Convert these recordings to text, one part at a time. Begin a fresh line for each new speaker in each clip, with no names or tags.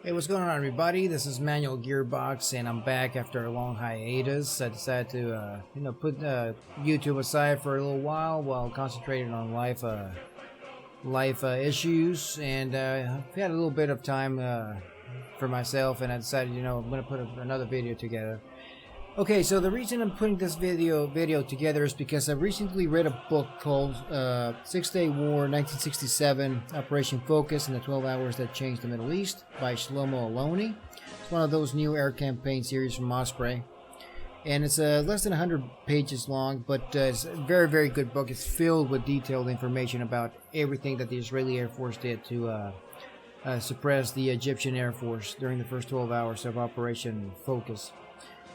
Hey, what's going on, everybody? This is Manual Gearbox, and I'm back after a long hiatus. I decided to, put YouTube aside for a little while concentrating on life issues, and I've had a little bit of time for myself, and I decided, I'm going to put another video together. Okay, so the reason I'm putting this video together is because I recently read a book called Six-Day War, 1967, Operation Focus and the 12 Hours That Changed the Middle East by Shlomo Aloni. It's one of those new air campaign series from Osprey. And it's less than 100 pages long, but it's a very, very good book. It's filled with detailed information about everything that the Israeli Air Force did to suppress the Egyptian Air Force during the first 12 hours of Operation Focus.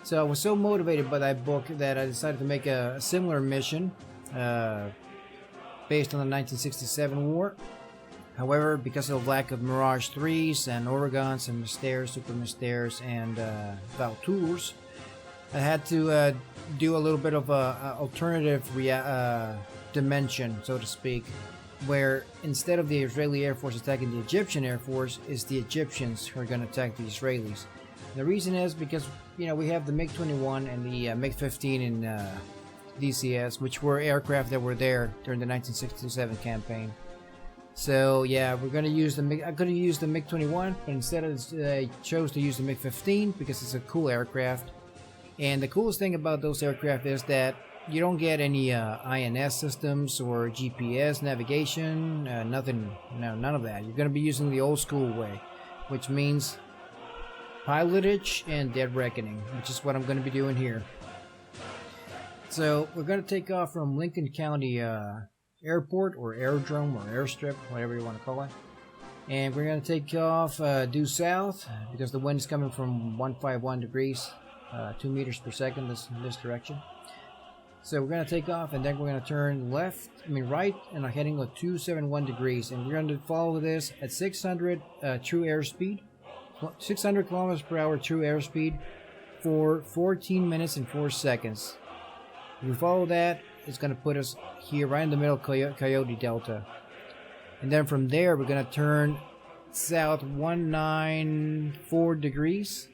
So I was so motivated by that book that I decided to make a similar mission based on the 1967 war. However, because of the lack of Mirage IIIs and Ouragans and Mysteres, Super Mysteres and Vautours, I had to do a little bit of a alternative dimension, so to speak, where instead of the Israeli Air Force attacking the Egyptian Air Force, it's the Egyptians who are going to attack the Israelis. The reason is because, we have the MiG-21 and the MiG-15 in DCS, which were aircraft that were there during the 1967 campaign. So, yeah, we're going to use the MiG. I could have used the MiG-21, but instead I chose to use the MiG-15 because it's a cool aircraft. And the coolest thing about those aircraft is that you don't get any INS systems or GPS navigation, nothing, none of that. You're going to be using the old school way, which means pilotage and dead reckoning, which is what I'm going to be doing here. So we're going to take off from Lincoln County Airport or Aerodrome or Airstrip, whatever you want to call it. And we're going to take off due south because the wind is coming from 151 degrees, 2 meters per second in this direction. So we're going to take off and then we're going to turn right, and I'm heading at 271 degrees. And we're going to follow this at 600 true airspeed. 600 kilometers per hour true airspeed for 14 minutes and 4 seconds. If we follow that, it's going to put us here right in the middle of Coyote Delta. And then from there, we're going to turn south 194 degrees.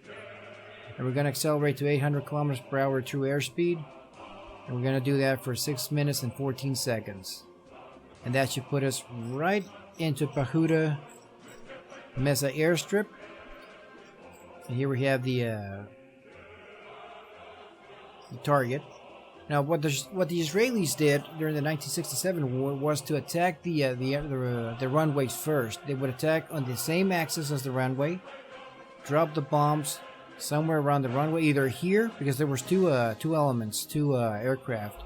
And we're going to accelerate to 800 kilometers per hour true airspeed. And we're going to do that for 6 minutes and 14 seconds. And that should put us right into Pahuda Mesa Airstrip. And here we have the target. Now, what the Israelis did during the 1967 war was to attack the runways first. They would attack on the same axis as the runway, drop the bombs somewhere around the runway, either here, because there was two aircraft.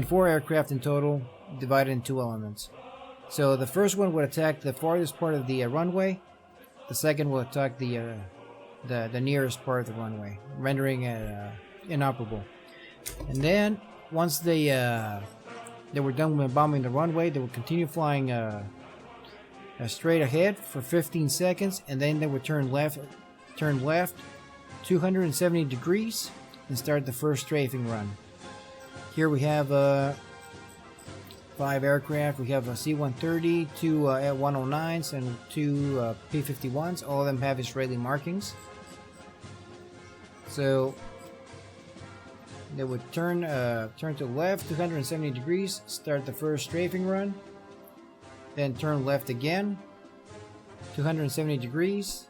4 aircraft in total, divided in 2 elements. So the first one would attack the farthest part of the runway. The second will attack the nearest part of the runway, rendering it inoperable. And then once they were done with bombing the runway, they would continue flying straight ahead for 15 seconds, and then they would turn left 270 degrees and start the first strafing run. Here we have 5 aircraft. We have a C-130, 2 L-109s, and 2 P-51s. All of them have Israeli markings. So they would turn to left 270 degrees, start the first strafing run, then turn left again 270 degrees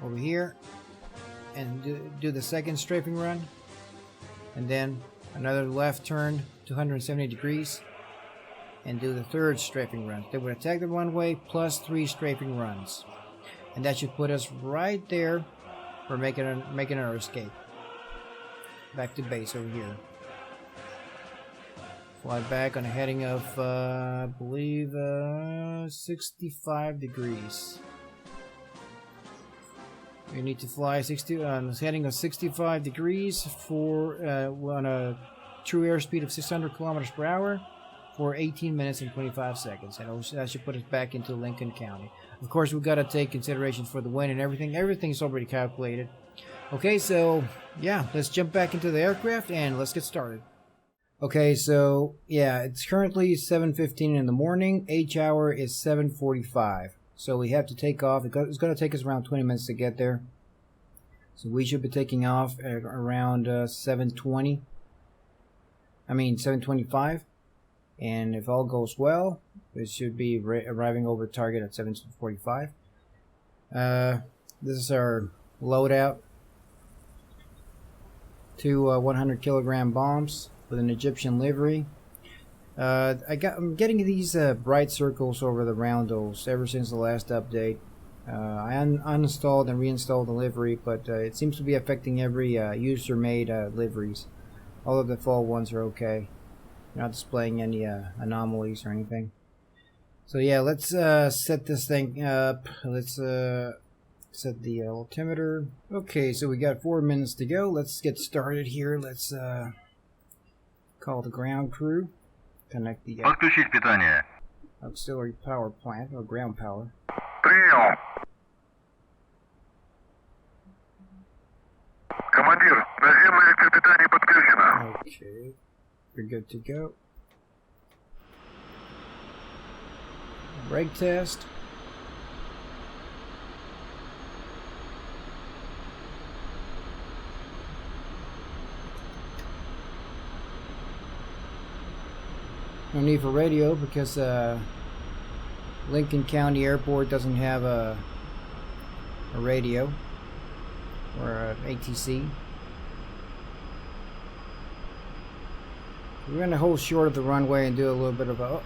over here and do the second strafing run, and then another left turn 270 degrees and do the third strafing run. They would attack the runway plus 3 strafing runs, and that should put us right there for making our escape back to base over here. Fly back on a heading of I believe 65 degrees. We need to fly on a heading of 65 degrees for on a true airspeed of 600 kilometers per hour for 18 minutes and 25 seconds. And that should put us back into Lincoln County. Of course, we've got to take considerations for the wind and everything. Everything's already calculated. Okay, so yeah, let's jump back into the aircraft and let's get started. Okay, so yeah, it's currently 7:15 in the morning. H hour is 7:45. So we have to take off. It's going to take us around 20 minutes to get there. So we should be taking off at around 7:20. I mean 7:25. And if all goes well, it should be arriving over target at 7:45. This is our loadout. 2 100 kilogram bombs with an Egyptian livery. I'm getting these bright circles over the roundels ever since the last update. I uninstalled and reinstalled the livery, but it seems to be affecting every user-made liveries. All of the default ones are okay. Not displaying any anomalies or anything. So yeah, let's set this thing up. Let's set the altimeter. Okay, so we got 4 minutes to go. Let's get started here. Let's call the ground crew. Connect the auxiliary power plant or ground power.
Принял. Командир, наземное питание подключено.
Okay, we're good to go. Brake test. No need for radio because Lincoln County Airport doesn't have a radio or an ATC. We're going to hold short of the runway and do a little bit of a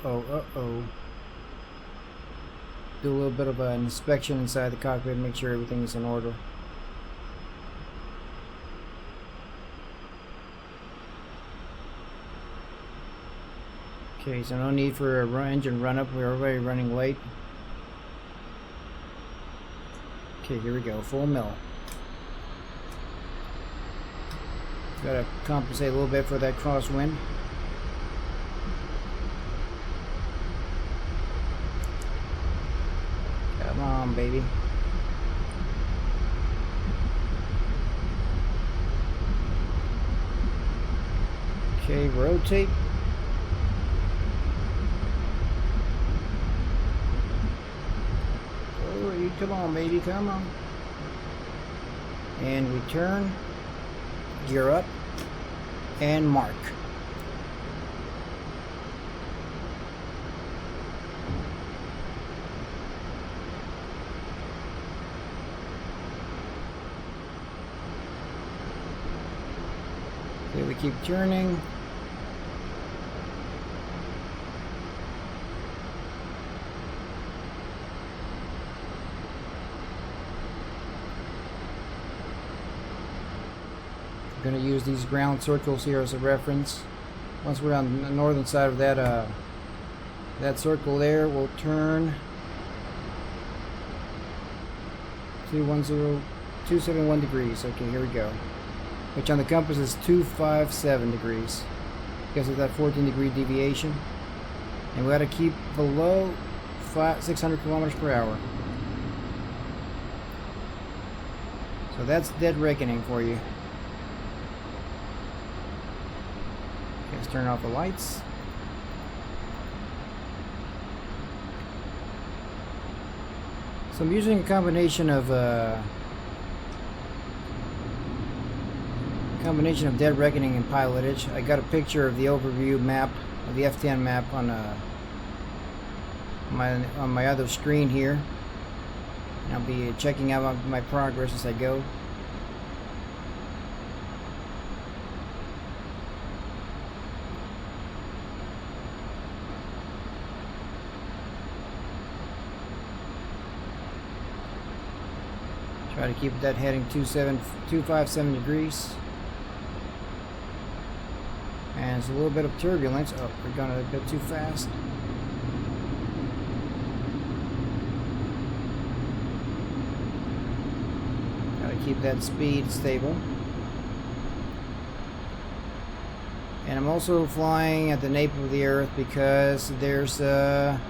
do a little bit of an inspection inside the cockpit and make sure everything is in order. Okay, so no need for a engine run up. We're already running late. Okay, here we go. Full mill. Gotta compensate a little bit for that crosswind. Come on, baby. Okay, rotate. Come on, baby, come on. And we turn, gear up, and mark. Okay, we keep turning. We're going to use these ground circles here as a reference. Once we're on the northern side of that that circle there, we'll turn 271 degrees. Okay, here we go. Which on the compass is 257 degrees because of that 14-degree deviation. And we got to keep below 600 kilometers per hour. So that's dead reckoning for you. Let's turn off the lights. So I'm using a combination of dead reckoning and pilotage. I got a picture of the overview map of the F10 map on my other screen here. And I'll be checking out my progress as I go. Try to keep that heading 257 degrees. And there's a little bit of turbulence. Oh, we're going a bit too fast. Gotta keep that speed stable. And I'm also flying at the nape of the earth because there's an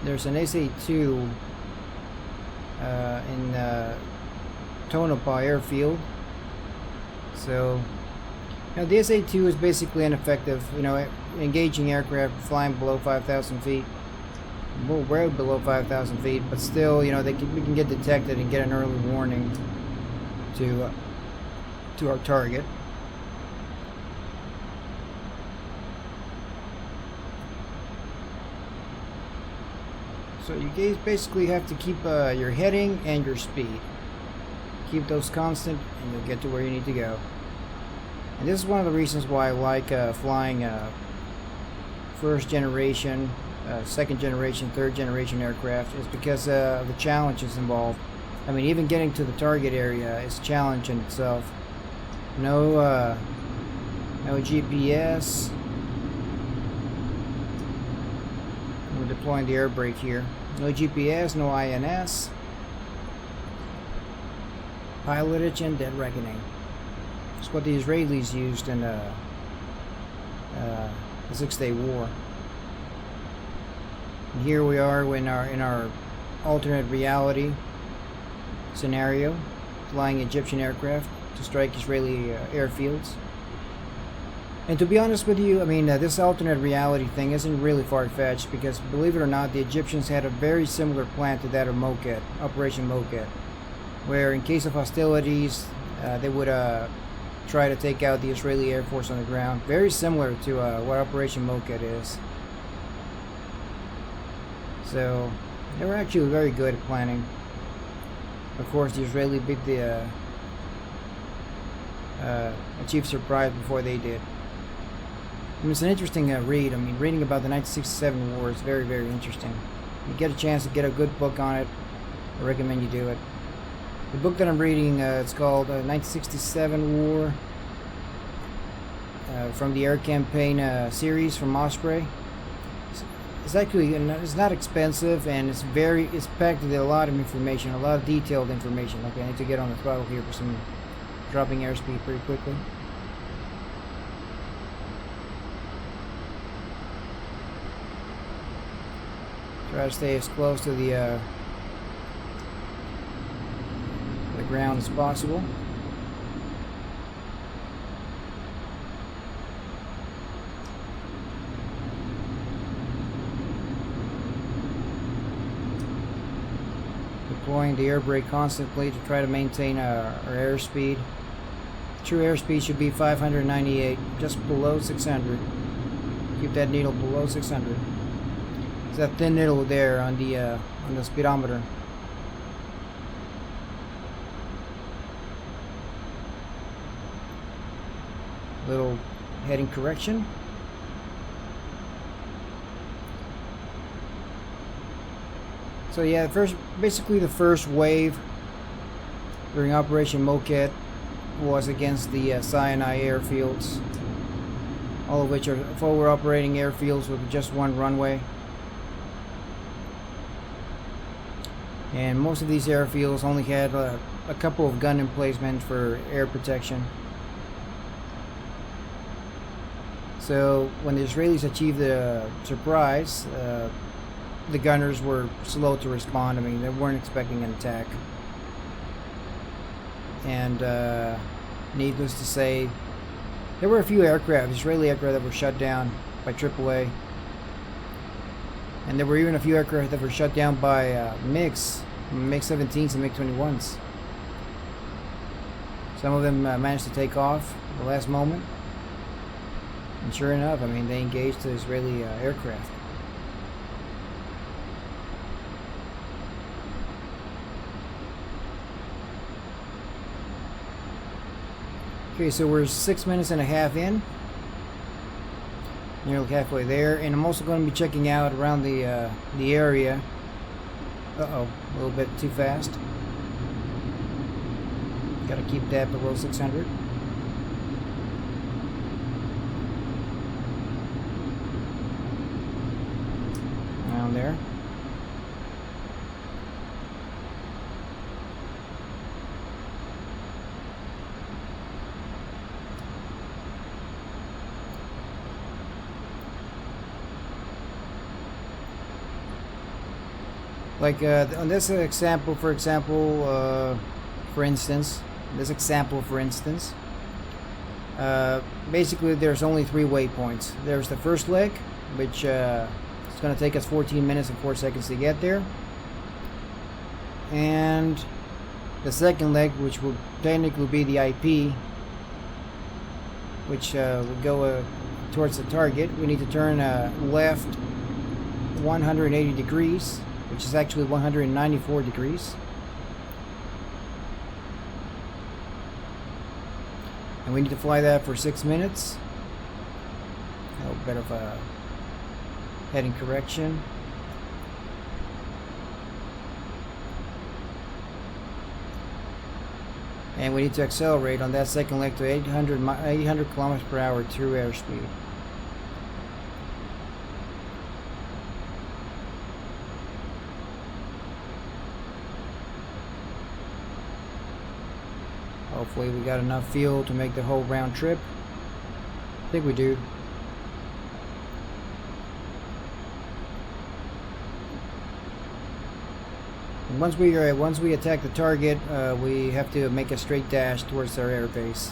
SA-2 in Tonopah airfield. So the SA-2 is basically ineffective, engaging aircraft flying below 5,000 feet. We're way below 5,000 feet, but still, you know, we can get detected and get an early warning to our target. So you guys basically have to keep your heading and your speed. Keep those constant, and you'll get to where you need to go. And this is one of the reasons why I like flying first generation, second generation, third generation aircraft, is because of the challenges involved. I mean, even getting to the target area is a challenge in itself. No GPS. We're deploying the air brake here. No GPS, no INS. Pilotage and dead reckoning. It's what the Israelis used in the 6-Day War. And here we are in our alternate reality scenario, flying Egyptian aircraft to strike Israeli airfields. And to be honest with you, I mean, this alternate reality thing isn't really far-fetched, because believe it or not, the Egyptians had a very similar plan to that of Moked, Operation Moked, where in case of hostilities, they would try to take out the Israeli Air Force on the ground. Very similar to what Operation Moked is. So, they were actually very good at planning. Of course, the Israeli achieved surprise before they did. I mean, it's an interesting read. I mean, reading about the 1967 war is very, very interesting. If you get a chance to get a good book on it, I recommend you do it. The book that I'm reading, it's called 1967 War, from the Air Campaign series from Osprey. It's actually, it's not expensive, and it's packed with a lot of information, a lot of detailed information. Okay, I need to get on the throttle here for some dropping airspeed pretty quickly. Try to stay as close to the ground as possible. Deploying the air brake constantly to try to maintain our airspeed. True airspeed should be 598, just below 600. Keep that needle below 600. It's that thin needle there on the speedometer. Little heading correction. So yeah, basically the first wave during Operation Moked was against the Sinai airfields, all of which are forward operating airfields with just one runway. And most of these airfields only had a couple of gun emplacements for air protection. So when the Israelis achieved the surprise, the gunners were slow to respond. I mean, they weren't expecting an attack. And needless to say, there were a few aircraft, Israeli aircraft, that were shut down by AAA. And there were even a few aircraft that were shut down by MiG-17s and MiG-21s. Some of them managed to take off at the last moment. And sure enough, I mean, they engaged the Israeli aircraft. Okay, so we're 6 minutes and a half in. Nearly halfway there, and I'm also going to be checking out around the area. Uh-oh, a little bit too fast. Got to keep that below 600. Around there. Like on this example, for instance, basically there's only 3 waypoints. There's the first leg, which is going going to take us 14 minutes and 4 seconds to get there. And the second leg, which will technically be the IP, which will go towards the target, we need to turn left 180 degrees, which is actually 194 degrees. And we need to fly that for 6 minutes. A little bit of a heading correction. And we need to accelerate on that second leg to 800 kilometers per hour through airspeed. Hopefully we got enough fuel to make the whole round trip. I think we do. And once we attack the target, we have to make a straight dash towards our air base,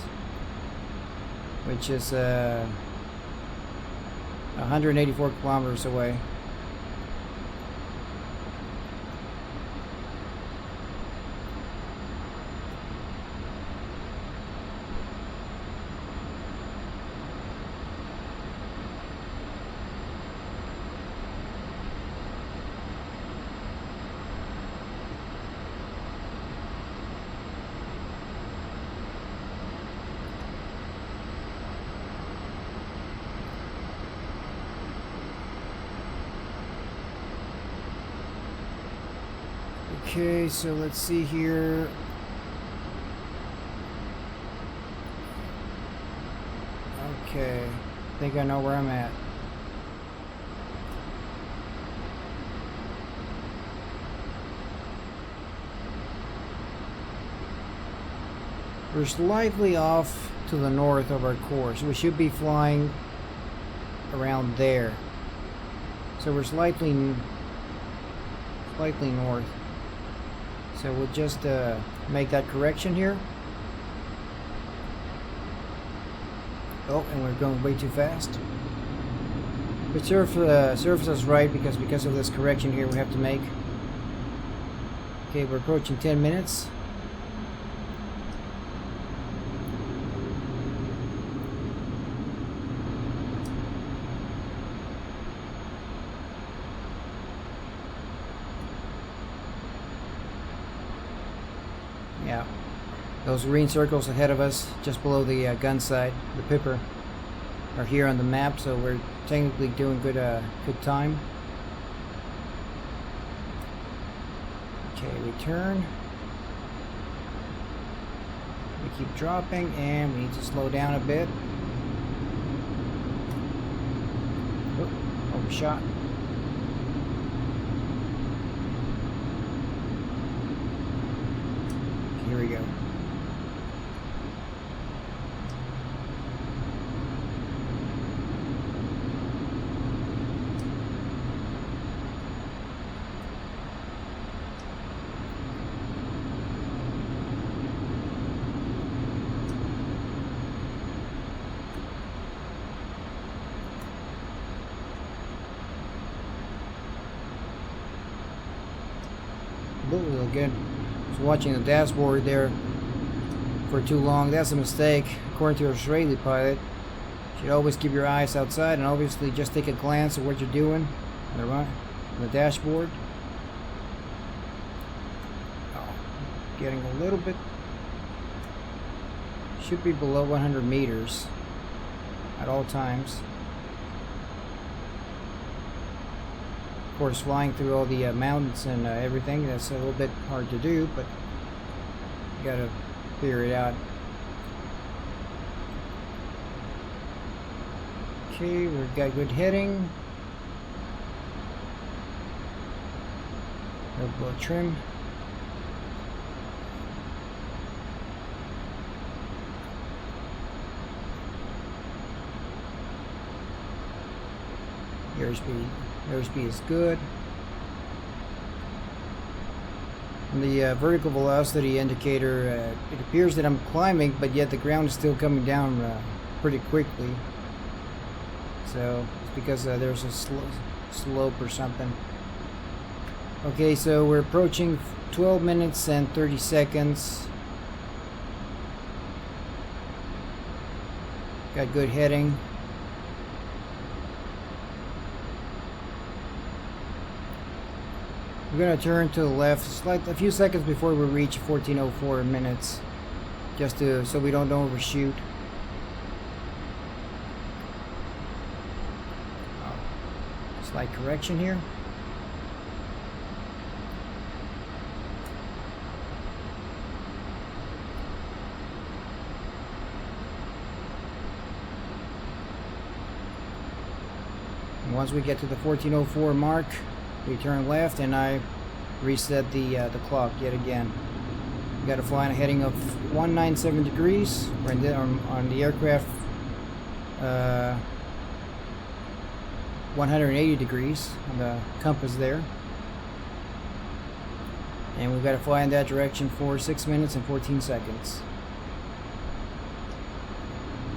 which is 184 kilometers away. Okay, so let's see here. Okay, I think I know where I'm at. We're slightly off to the north of our course. We should be flying around there. So we're slightly north. So we'll just make that correction here. Oh, and we're going way too fast. But serves us right because of this correction here we have to make. Okay, we're approaching 10 minutes. Yeah, those green circles ahead of us, just below the gun sight, the Pipper, are here on the map, so we're technically doing good time. Okay, we turn. We keep dropping, and we need to slow down a bit. Oh, overshot. Here we go. Real good. I was watching the dashboard there for too long. That's a mistake. According to a Israeli pilot, you should always keep your eyes outside and obviously just take a glance at what you're doing on the dashboard. Oh, getting a little bit. Should be below 100 meters at all times. Of course, flying through all the mountains and everything, that's a little bit hard to do, but you gotta figure it out. Okay, we've got good heading. Airboat trim. Airspeed is good. And the vertical velocity indicator, it appears that I'm climbing, but yet the ground is still coming down pretty quickly. So it's because there's a slope or something. Okay, so we're approaching 12 minutes and 30 seconds. Got good heading. We're going to turn to the left. It's like a few seconds before we reach 1404 minutes, just to so we don't overshoot. Slight correction here. And once we get to the 1404 mark, we turn left, and I reset the clock yet again. We got to fly on a heading of 197 degrees. We're on the aircraft 180 degrees on the compass there, and we've got to fly in that direction for 6 minutes and 14 seconds.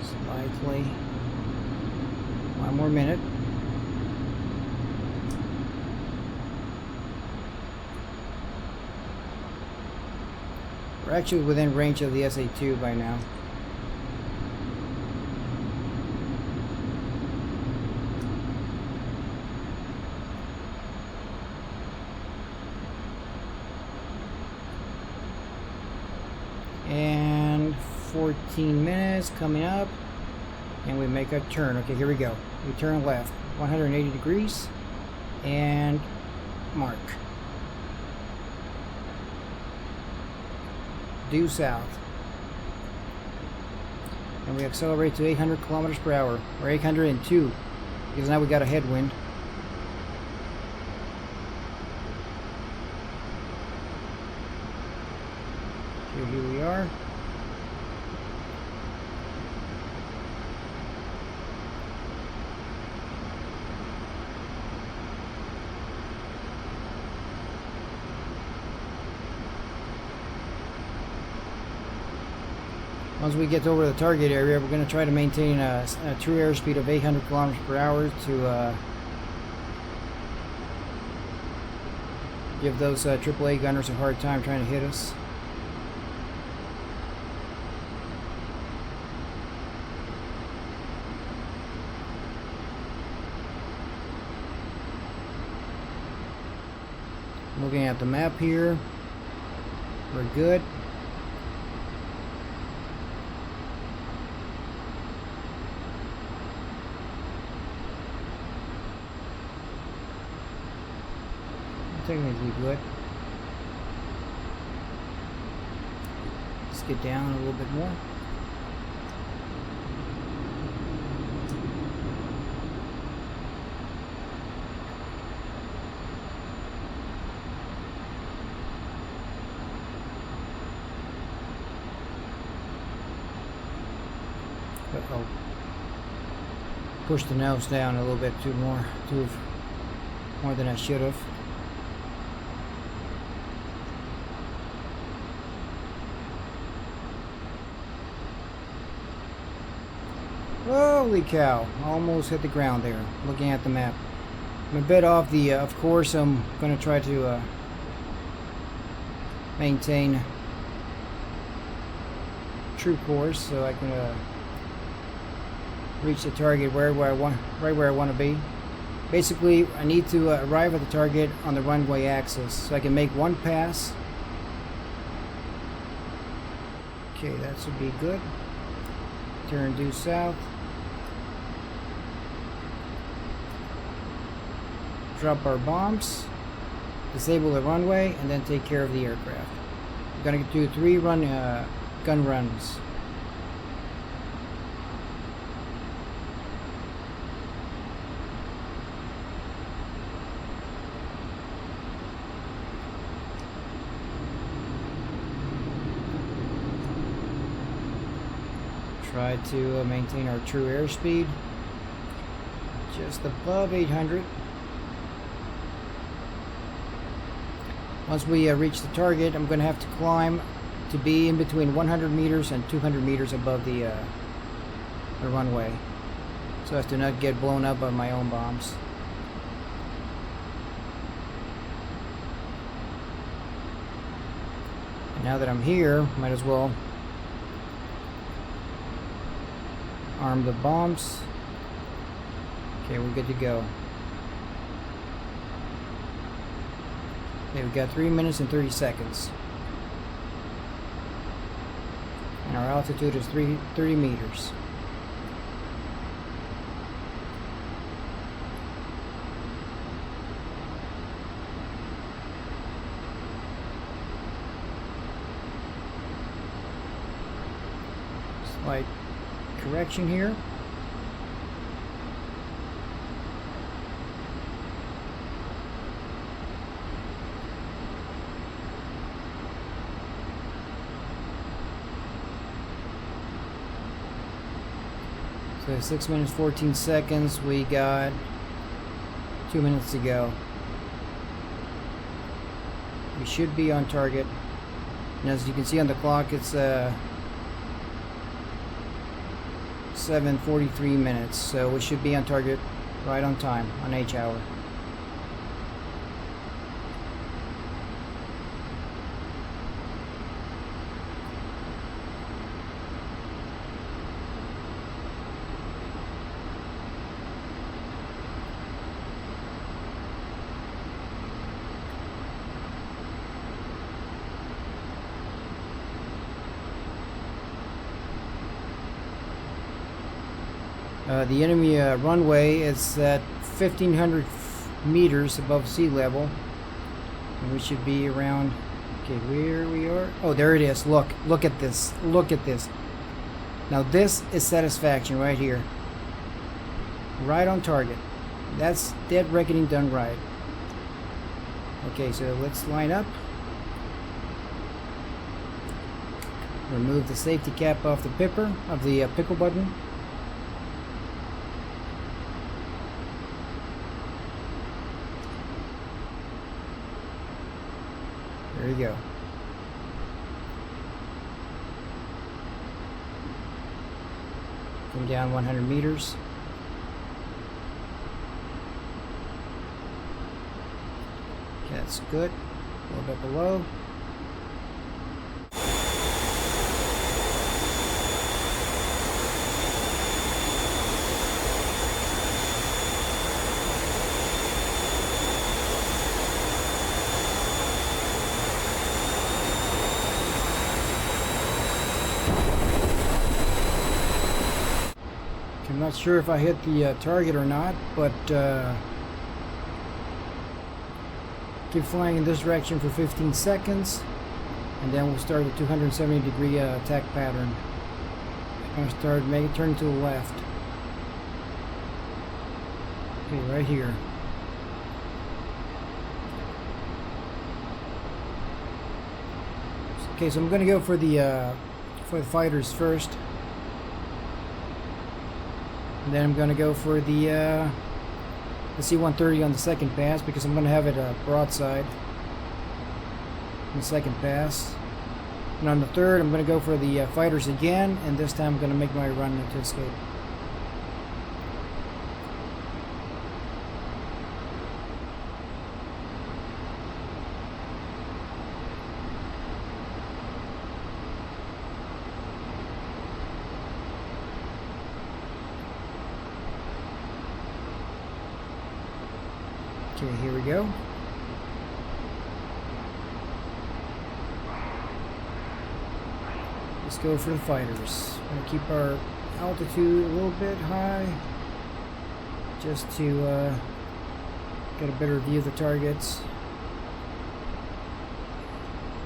Slightly. One more minute. We're actually within range of the SA-2 by now. And 14 minutes coming up, and we make a turn. Okay, here we go. We turn left 180 degrees and mark. Due south, and we accelerate to 800 kilometers per hour, or 802, because now we got a headwind. Okay, here we are. Once we get over the target area, we're going to try to maintain a true airspeed of 800 kilometers per hour to give those AAA gunners a hard time trying to hit us. Looking at the map here, we're good. Technically good. Let's get down a little bit more. Uh-oh. Push the nose down a little bit more than I should have. Holy cow, almost hit the ground there, looking at the map. I'm a bit off the, of course, I'm going to try to maintain true course so I can reach the target right where I want to be. Basically, I need to arrive at the target on the runway axis so I can make one pass. Okay, that should be good. Turn due south. Drop our bombs, disable the runway, and then take care of the aircraft. We're going to do 3 gun runs. Try to maintain our true airspeed just above 800. Once we reach the target, I'm going to have to climb to be in between 100 meters and 200 meters above the runway, so as to not get blown up by my own bombs. Now that I'm here, might as well arm the bombs. Okay, we're good to go. Okay, we've got 3 minutes and 30 seconds. And our altitude is 30 meters. Slight correction here. So 6 minutes 14 seconds. We got 2 minutes to go. We should be on target. And as you can see on the clock, it's 7:43 minutes. So we should be on target right on time, on H hour. The enemy runway is at 1,500 meters above sea level, and we should be around. Okay, where we are? Oh, there it is. Look at this. Look at this. Now this is satisfaction right here. Right on target. That's dead reckoning done right. Okay, so let's line up. Remove the safety cap off the pickle button. There you go. Come down 100 meters. Okay, that's good. A little bit below. I'm not sure if I hit the target or not, but keep flying in this direction for 15 seconds, and then we'll start a 270-degree attack pattern. I'm going to turn to the left. Okay, right here. Okay, so I'm going to go for the fighters first. And then I'm going to go for the C-130 on the second pass, because I'm going to have it broadside on the second pass. And on the third, I'm going to go for the fighters again, and this time I'm going to make my run to escape. Okay, here we go. Let's go for the fighters. I'm gonna keep our altitude a little bit high, just to get a better view of the targets.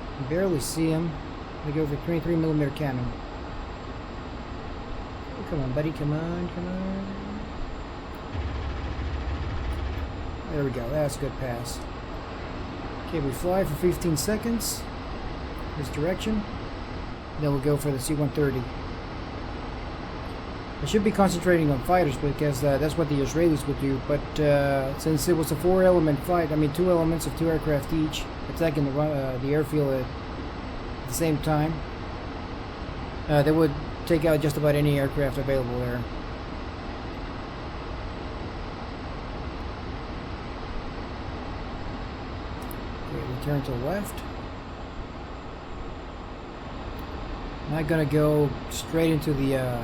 You can barely see them. I'm gonna go for 23mm cannon. Oh, come on, buddy, come on, come on. There we go, that's a good pass. Okay, we fly for 15 seconds, this direction. Then we'll go for the C-130. I should be concentrating on fighters, because that's what the Israelis would do, but since it was a 4-element fight, I mean 2 elements of 2 aircraft each, attacking the airfield at the same time, they would take out just about any aircraft available there. Okay, we turn to the left. I'm not gonna go straight into the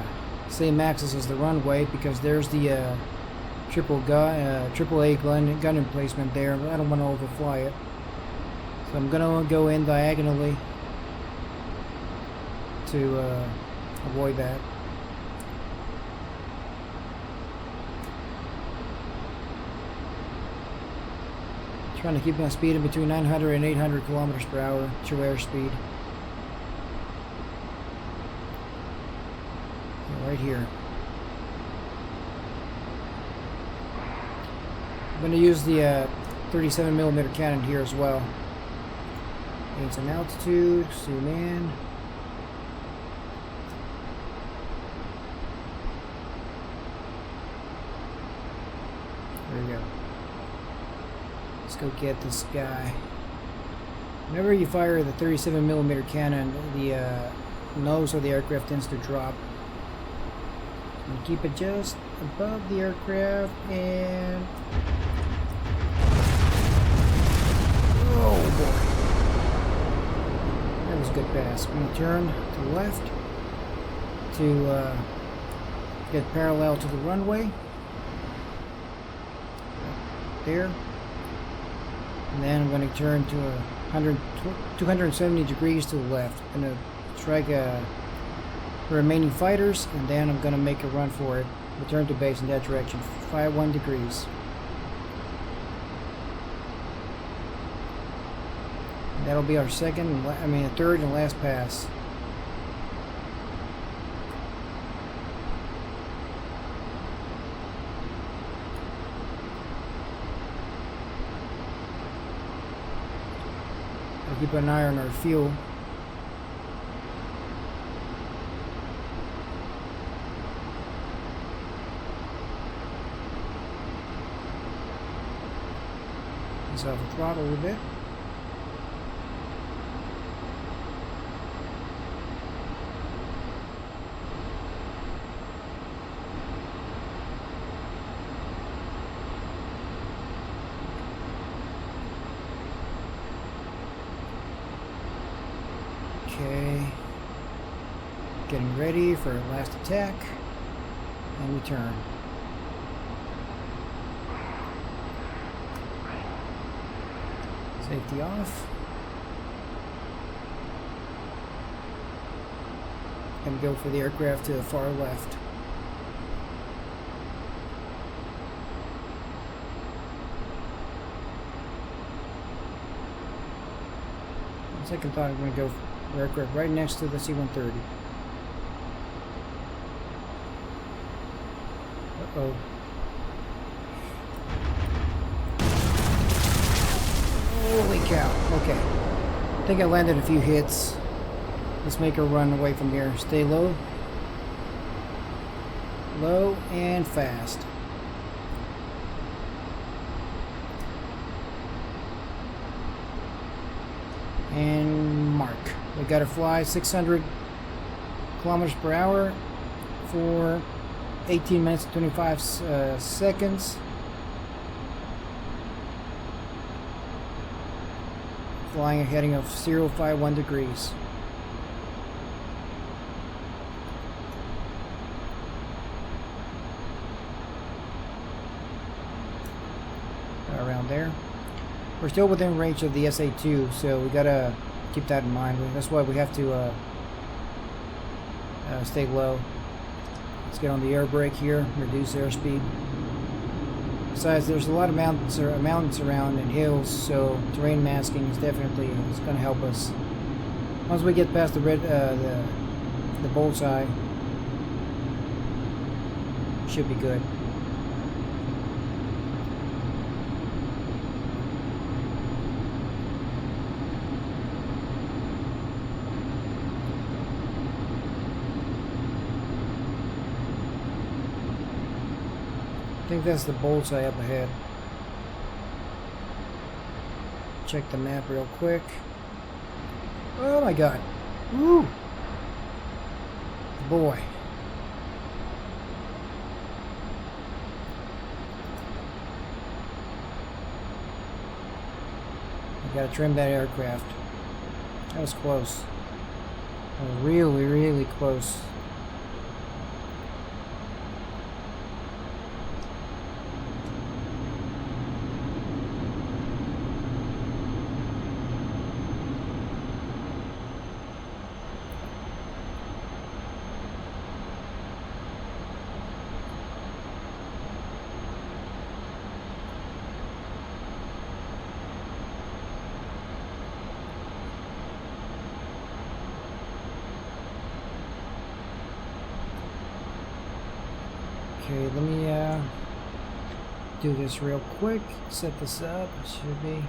same axis as the runway because there's the triple A gun emplacement there, but I don't want to overfly it. So I'm gonna go in diagonally to avoid that. Trying to keep my speed in between 900 and 800 kilometers per hour, true airspeed. Right here. I'm going to use the 37mm cannon here as well. Gain some altitude, zoom in. There we go. Let's go get this guy. Whenever you fire the 37mm cannon, the nose of the aircraft tends to drop. And keep it just above the aircraft and... oh boy. That was a good pass. I'm going to turn to the left to get parallel to the runway. There. And then I'm going to turn to 270 degrees to the left. I'm going to strike the remaining fighters, and then I'm going to make a run for it. Return to base in that direction. 51 degrees. And that'll be our third and last pass. We'll keep an eye on our fuel. Off the throttle a little bit. Okay. Getting ready for our last attack. And we turn. Safety off. And go for the aircraft to the far left. On second thought, I'm going to go for the aircraft right next to the C-130. Uh-oh. Holy cow. Okay. I think I landed a few hits. Let's make a run away from here. Stay low. Low and fast. And mark. We gotta fly 600 kilometers per hour for 18 minutes and 25 seconds. Flying a heading of 051 degrees. Around there. We're still within range of the SA-2, so we gotta keep that in mind. That's why we have to stay low. Let's get on the air brake here, reduce airspeed. Besides, there's a lot of mountains around and hills, so terrain masking is definitely going to help us. Once we get past the bullseye, should be good. I think that's the bullseye up ahead. Check the map real quick. Oh my god. Woo! Boy. I gotta trim that aircraft. That was close. Really, really close. Okay, let me do this real quick. Set this up. It should be.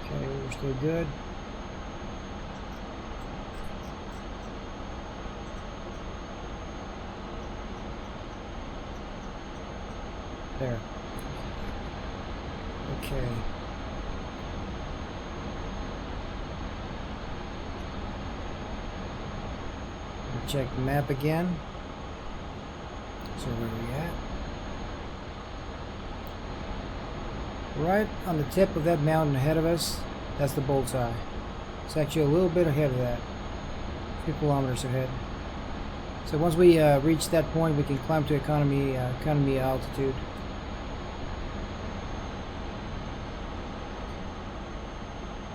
Okay, we're still good. There. Okay. Check the map again. So where are we at? Right on the tip of that mountain ahead of us, that's the bullseye. It's actually a little bit ahead of that. 2 kilometers ahead. So once we reach that point, we can climb to economy altitude.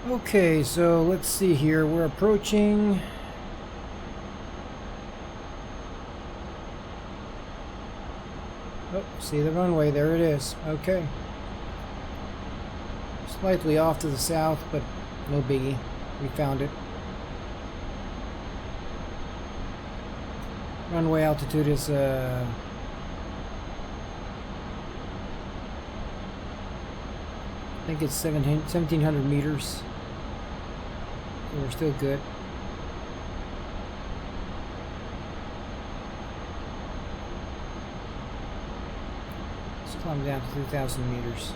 Okay, so let's see here. We're approaching. Oh, see the runway, there it is. Okay. Slightly off to the south, but no biggie. We found it. Runway altitude is I think it's 1700 meters. So we're still good. Climb down to 2,000 meters.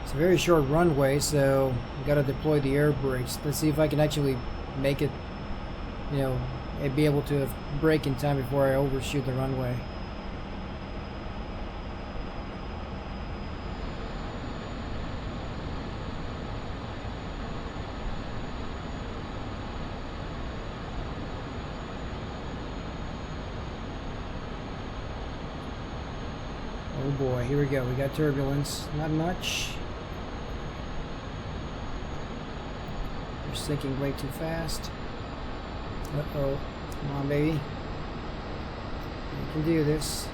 It's a very short runway, so we got to deploy the air brakes. Let's see if I can actually make it, you know, and be able to brake in time before I overshoot the runway. Oh boy, here we go. We got turbulence. Not much. We're sinking way too fast. Uh-oh. Come on, baby. You can do this.